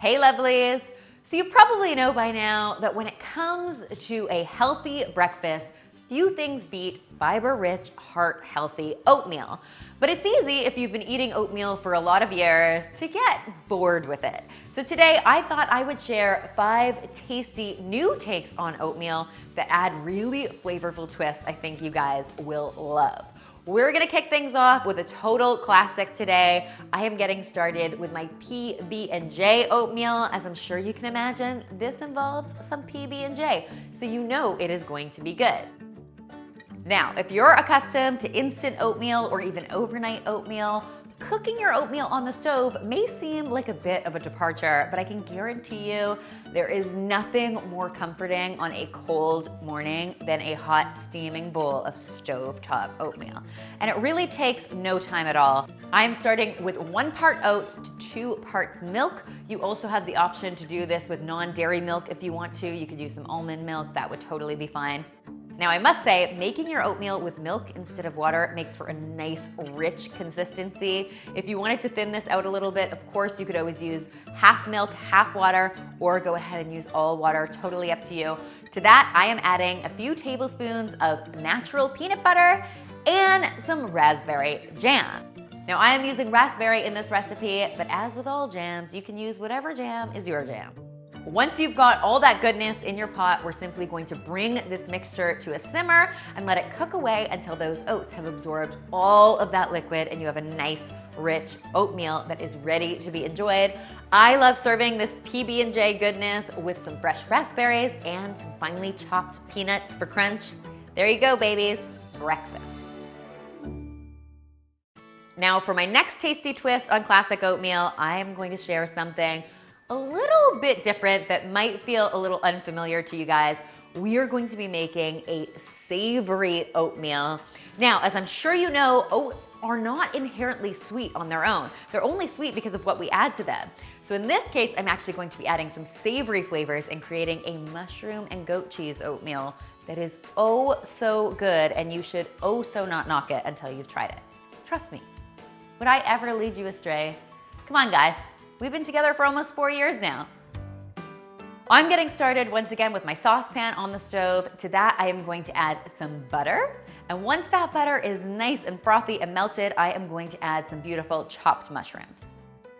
Hey lovelies! So you probably know by now that when it comes to a healthy breakfast, few things beat fiber-rich, heart-healthy oatmeal. But it's easy if you've been eating oatmeal for a lot of years to get bored with it. So today I thought I would share 5 tasty new takes on oatmeal that add really flavorful twists I think you guys will love. We're gonna kick things off with a total classic today. I am getting started with my PB&J oatmeal. As I'm sure you can imagine, this involves some PB&J, so you know it is going to be good. Now, if you're accustomed to instant oatmeal or even overnight oatmeal, cooking your oatmeal on the stove may seem like a bit of a departure, but I can guarantee you there is nothing more comforting on a cold morning than a hot steaming bowl of stovetop oatmeal. And it really takes no time at all. I'm starting with 1 part oats to 2 parts milk. You also have the option to do this with non-dairy milk if you want to. You could use some almond milk, that would totally be fine. Now I must say, making your oatmeal with milk instead of water makes for a nice, rich consistency. If you wanted to thin this out a little bit, of course you could always use half milk, half water, or go ahead and use all water, totally up to you. To that, I am adding a few tablespoons of natural peanut butter and some raspberry jam. Now I am using raspberry in this recipe, but as with all jams, you can use whatever jam is your jam. Once you've got all that goodness in your pot, we're simply going to bring this mixture to a simmer and let it cook away until those oats have absorbed all of that liquid and you have a nice, rich oatmeal that is ready to be enjoyed. I love serving this PB&J goodness with some fresh raspberries and some finely chopped peanuts for crunch. There you go, babies, breakfast. Now for my next tasty twist on classic oatmeal, I am going to share something a little bit different that might feel a little unfamiliar to you guys. We are going to be making a savory oatmeal. Now, as I'm sure you know, oats are not inherently sweet on their own. They're only sweet because of what we add to them. So in this case, I'm actually going to be adding some savory flavors and creating a mushroom and goat cheese oatmeal that is oh so good, and you should oh so not knock it until you've tried it. Trust me. Would I ever lead you astray? Come on, guys. We've been together for almost 4 years now. I'm getting started once again with my saucepan on the stove. To that, I am going to add some butter. And once that butter is nice and frothy and melted, I am going to add some beautiful chopped mushrooms.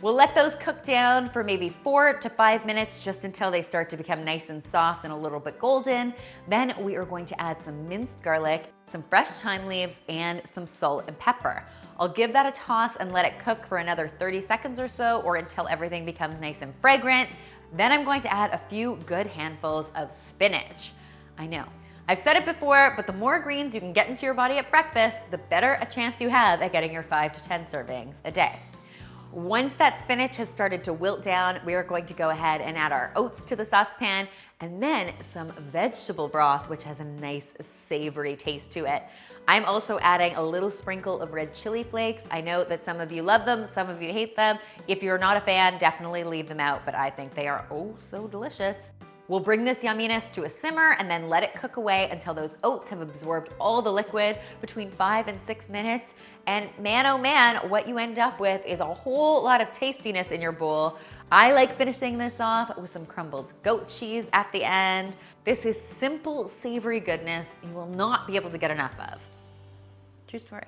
We'll let those cook down for maybe 4 to 5 minutes, just until they start to become nice and soft and a little bit golden. Then we are going to add some minced garlic, some fresh thyme leaves, and some salt and pepper. I'll give that a toss and let it cook for another 30 seconds or so, or until everything becomes nice and fragrant. Then I'm going to add a few good handfuls of spinach. I know, I've said it before, but the more greens you can get into your body at breakfast, the better a chance you have at getting your 5 to 10 servings a day. Once that spinach has started to wilt down, we are going to go ahead and add our oats to the saucepan, and then some vegetable broth, which has a nice savory taste to it. I'm also adding a little sprinkle of red chili flakes. I know that some of you love them, some of you hate them. If you're not a fan, definitely leave them out, but I think they are oh so delicious. We'll bring this yumminess to a simmer and then let it cook away until those oats have absorbed all the liquid, between 5 and 6 minutes. And man, oh man, what you end up with is a whole lot of tastiness in your bowl. I like finishing this off with some crumbled goat cheese at the end. This is simple, savory goodness you will not be able to get enough of. True story.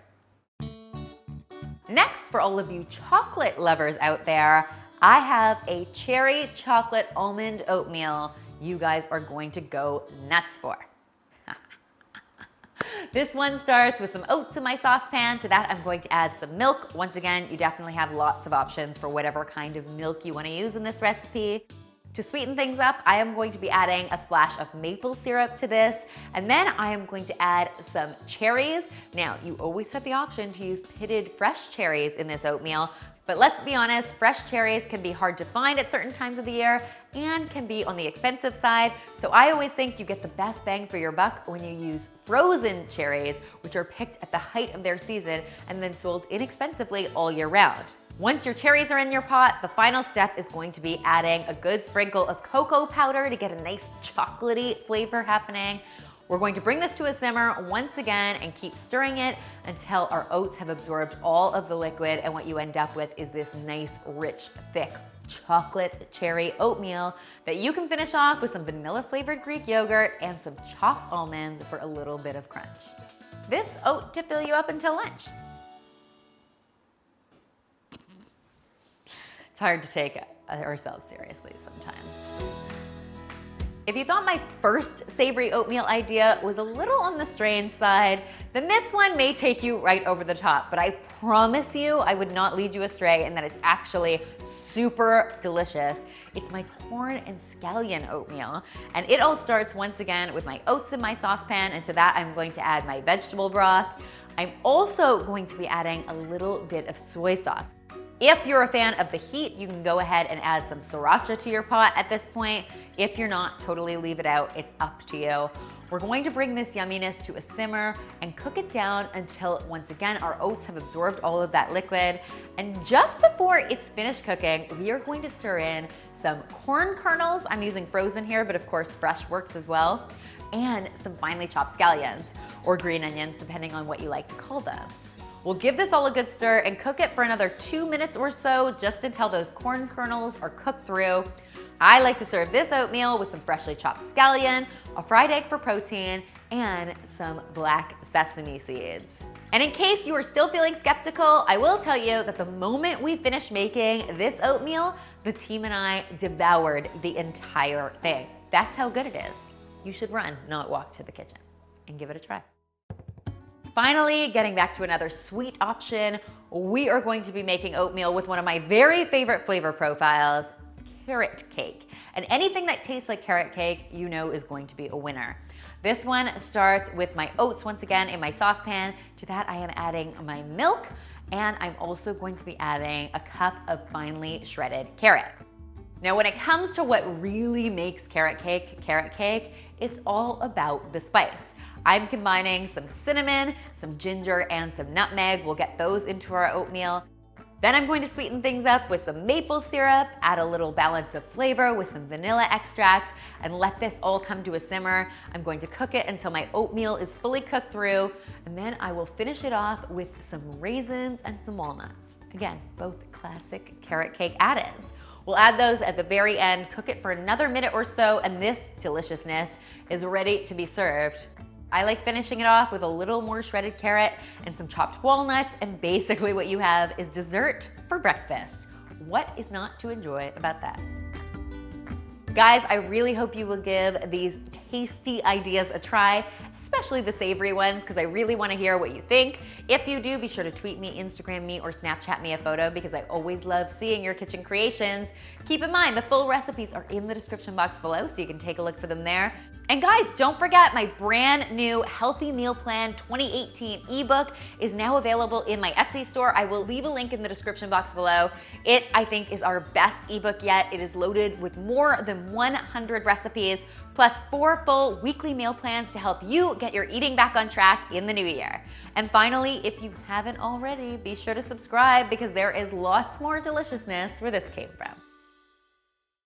Next, for all of you chocolate lovers out there, I have a cherry chocolate almond oatmeal you guys are going to go nuts for. This one starts with some oats in my saucepan. To that, I'm going to add some milk. Once again, you definitely have lots of options for whatever kind of milk you want to use in this recipe. To sweeten things up, I am going to be adding a splash of maple syrup to this, and then I am going to add some cherries. Now, you always have the option to use pitted fresh cherries in this oatmeal, but let's be honest, fresh cherries can be hard to find at certain times of the year and can be on the expensive side. So I always think you get the best bang for your buck when you use frozen cherries, which are picked at the height of their season and then sold inexpensively all year round. Once your cherries are in your pot, the final step is going to be adding a good sprinkle of cocoa powder to get a nice chocolatey flavor happening. We're going to bring this to a simmer once again and keep stirring it until our oats have absorbed all of the liquid, and what you end up with is this nice, rich, thick chocolate cherry oatmeal that you can finish off with some vanilla flavored Greek yogurt and some chopped almonds for a little bit of crunch. This oat to fill you up until lunch. It's hard to take ourselves seriously sometimes. If you thought my first savory oatmeal idea was a little on the strange side, then this one may take you right over the top, but I promise you I would not lead you astray and that it's actually super delicious. It's my corn and scallion oatmeal, and it all starts once again with my oats in my saucepan, and to that I'm going to add my vegetable broth. I'm also going to be adding a little bit of soy sauce. If you're a fan of the heat, you can go ahead and add some sriracha to your pot at this point. If you're not, totally leave it out. It's up to you. We're going to bring this yumminess to a simmer and cook it down until, once again, our oats have absorbed all of that liquid. And just before it's finished cooking, we are going to stir in some corn kernels. I'm using frozen here, but of course fresh works as well. And some finely chopped scallions, or green onions, depending on what you like to call them. We'll give this all a good stir and cook it for another 2 minutes or so, just until those corn kernels are cooked through. I like to serve this oatmeal with some freshly chopped scallion, a fried egg for protein, and some black sesame seeds. And in case you are still feeling skeptical, I will tell you that the moment we finished making this oatmeal, the team and I devoured the entire thing. That's how good it is. You should run, not walk to the kitchen, and give it a try. Finally, getting back to another sweet option, we are going to be making oatmeal with one of my very favorite flavor profiles, carrot cake. And anything that tastes like carrot cake, you know is going to be a winner. This one starts with my oats once again in my saucepan. To that I am adding my milk, and I'm also going to be adding a cup of finely shredded carrot. Now, when it comes to what really makes carrot cake, it's all about the spice. I'm combining some cinnamon, some ginger, and some nutmeg. We'll get those into our oatmeal. Then I'm going to sweeten things up with some maple syrup, add a little balance of flavor with some vanilla extract, and let this all come to a simmer. I'm going to cook it until my oatmeal is fully cooked through, and then I will finish it off with some raisins and some walnuts. Again, both classic carrot cake add-ins. We'll add those at the very end, cook it for another minute or so, and this deliciousness is ready to be served. I like finishing it off with a little more shredded carrot and some chopped walnuts, and basically what you have is dessert for breakfast. What is not to enjoy about that? Guys, I really hope you will give these tasty ideas a try, especially the savory ones, because I really want to hear what you think. If you do, be sure to tweet me, Instagram me, or Snapchat me a photo, because I always love seeing your kitchen creations. Keep in mind, the full recipes are in the description box below, so you can take a look for them there. And guys, don't forget my brand new Healthy Meal Plan 2018 ebook is now available in my Etsy store. I will leave a link in the description box below. It, I think, is our best ebook yet. It is loaded with more than 100 recipes, plus 4 full weekly meal plans to help you get your eating back on track in the new year. And finally, if you haven't already, be sure to subscribe, because there is lots more deliciousness where this came from.